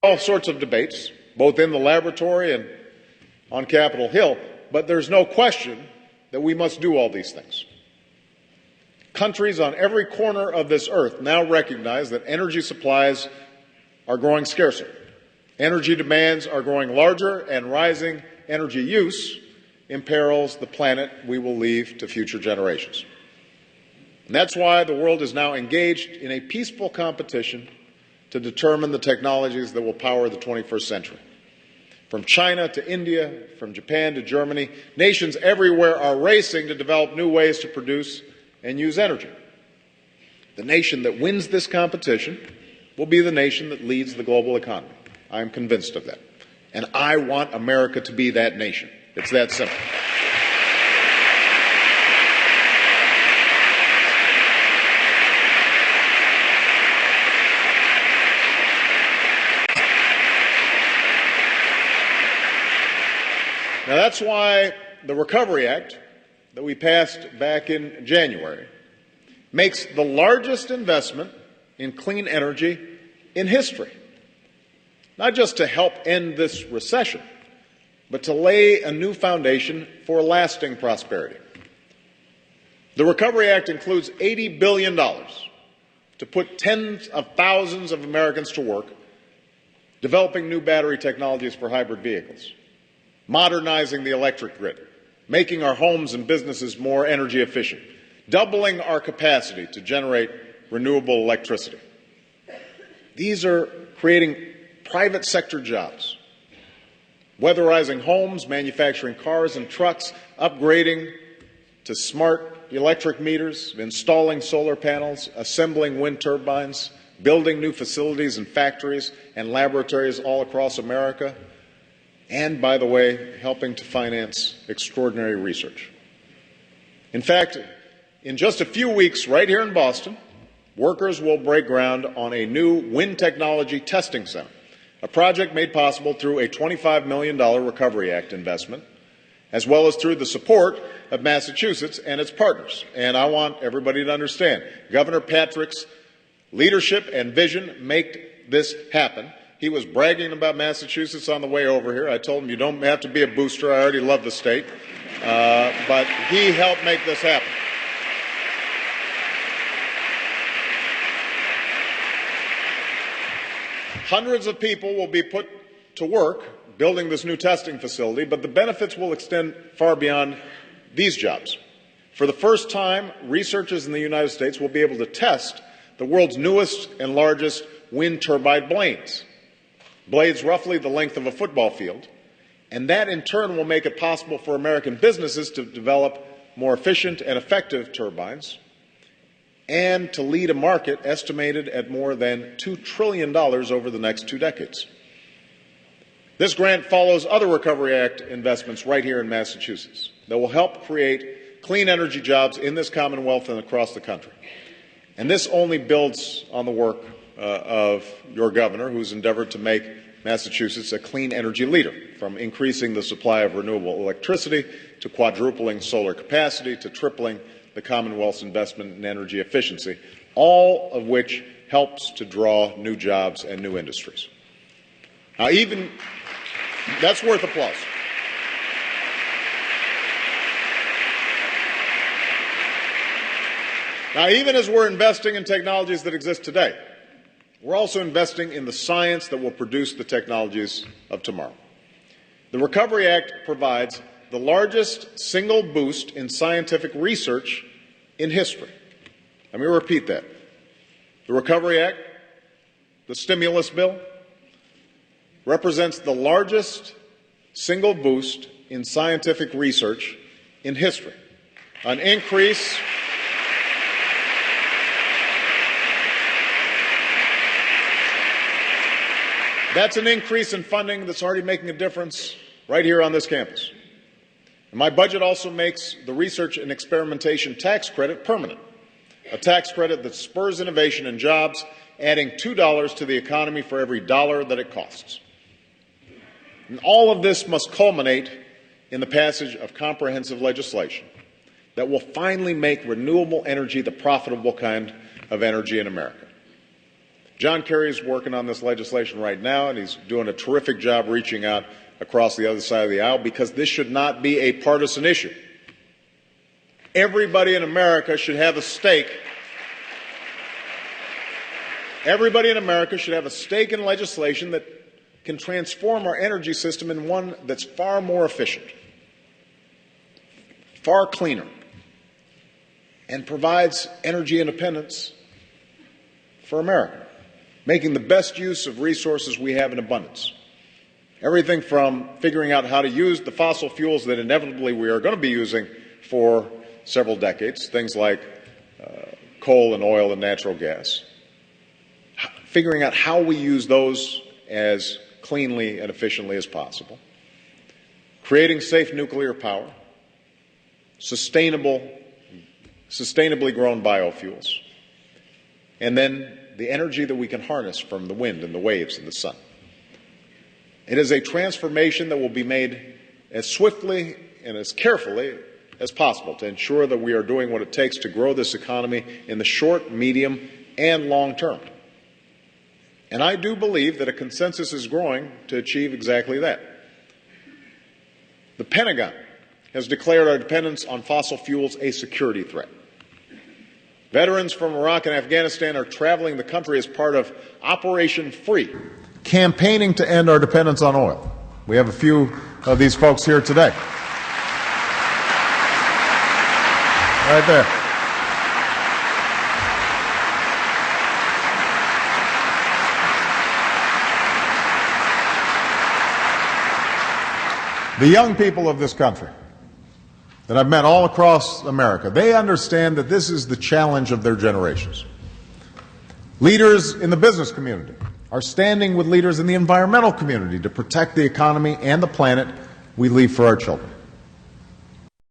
all sorts of debates, both in the laboratory and on Capitol Hill, but there's no question that we must do all these things. Countries on every corner of this earth now recognize that energy supplies are growing scarcer. Energy demands are growing larger, and rising energy use imperils the planet we will leave to future generations. And that's why the world is now engaged in a peaceful competition to determine the technologies that will power the 21st century. From China to India, from Japan to Germany, nations everywhere are racing to develop new ways to produce and use energy. The nation that wins this competition will be the nation that leads the global economy. I am convinced of that. And I want America to be that nation. It's that simple. Now, that's why the Recovery Act that we passed back in January makes the largest investment in clean energy in history, not just to help end this recession, but to lay a new foundation for lasting prosperity. The Recovery Act includes $80 billion to put tens of thousands of Americans to work developing new battery technologies for hybrid vehicles, modernizing the electric grid, making our homes and businesses more energy efficient, doubling our capacity to generate renewable electricity. These are creating private sector jobs, weatherizing homes, manufacturing cars and trucks, upgrading to smart electric meters, installing solar panels, assembling wind turbines, building new facilities and factories and laboratories all across America, and, by the way, helping to finance extraordinary research. In fact, in just a few weeks, right here in Boston, workers will break ground on a new wind technology testing center, a project made possible through a $25 million Recovery Act investment, as well as through the support of Massachusetts and its partners. And I want everybody to understand, Governor Patrick's leadership and vision make this happen. He was bragging about Massachusetts on the way over here. I told him, you don't have to be a booster. I already love the state. But he helped make this happen. Hundreds of people will be put to work building this new testing facility, but the benefits will extend far beyond these jobs. For the first time, researchers in the United States will be able to test the world's newest and largest wind turbine blades roughly the length of a football field, and that in turn will make it possible for American businesses to develop more efficient and effective turbines and to lead a market estimated at more than $2 trillion over the next 2 decades. This grant follows other Recovery Act investments right here in Massachusetts that will help create clean energy jobs in this Commonwealth and across the country. And this only builds on the work of your governor, who's endeavored to make Massachusetts a clean energy leader, from increasing the supply of renewable electricity to quadrupling solar capacity to tripling the Commonwealth's investment in energy efficiency, all of which helps to draw new jobs and new industries. Now, that's worth applause. Now, even as we're investing in technologies that exist today, we're also investing in the science that will produce the technologies of tomorrow. The Recovery Act provides the largest single boost in scientific research in history. Let me repeat that. The Recovery Act, the stimulus bill, represents the largest single boost in scientific research in history. An increase That's an increase in funding that's already making a difference right here on this campus. And my budget also makes the research and experimentation tax credit permanent, a tax credit that spurs innovation and jobs, adding $2 to the economy for every dollar that it costs. And all of this must culminate in the passage of comprehensive legislation that will finally make renewable energy the profitable kind of energy in America. John Kerry's working on this legislation right now, and he's doing a terrific job reaching out across the other side of the aisle, because this should not be a partisan issue. Everybody in America should have a stake. Everybody in America should have a stake in legislation that can transform our energy system in one that's far more efficient, far cleaner, and provides energy independence for America, making the best use of resources we have in abundance. Everything from figuring out how to use the fossil fuels that inevitably we are going to be using for several decades, things like coal and oil and natural gas, figuring out how we use those as cleanly and efficiently as possible, creating safe nuclear power, sustainably grown biofuels, and then the energy that we can harness from the wind and the waves and the sun. It is a transformation that will be made as swiftly and as carefully as possible to ensure that we are doing what it takes to grow this economy in the short, medium, and long term. And I do believe that a consensus is growing to achieve exactly that. The Pentagon has declared our dependence on fossil fuels a security threat. Veterans from Iraq and Afghanistan are traveling the country as part of Operation Free, campaigning to end our dependence on oil. We have a few of these folks here today. Right there. The young people of this country that I've met all across America, they understand that this is the challenge of their generations. Leaders in the business community are standing with leaders in the environmental community to protect the economy and the planet we leave for our children.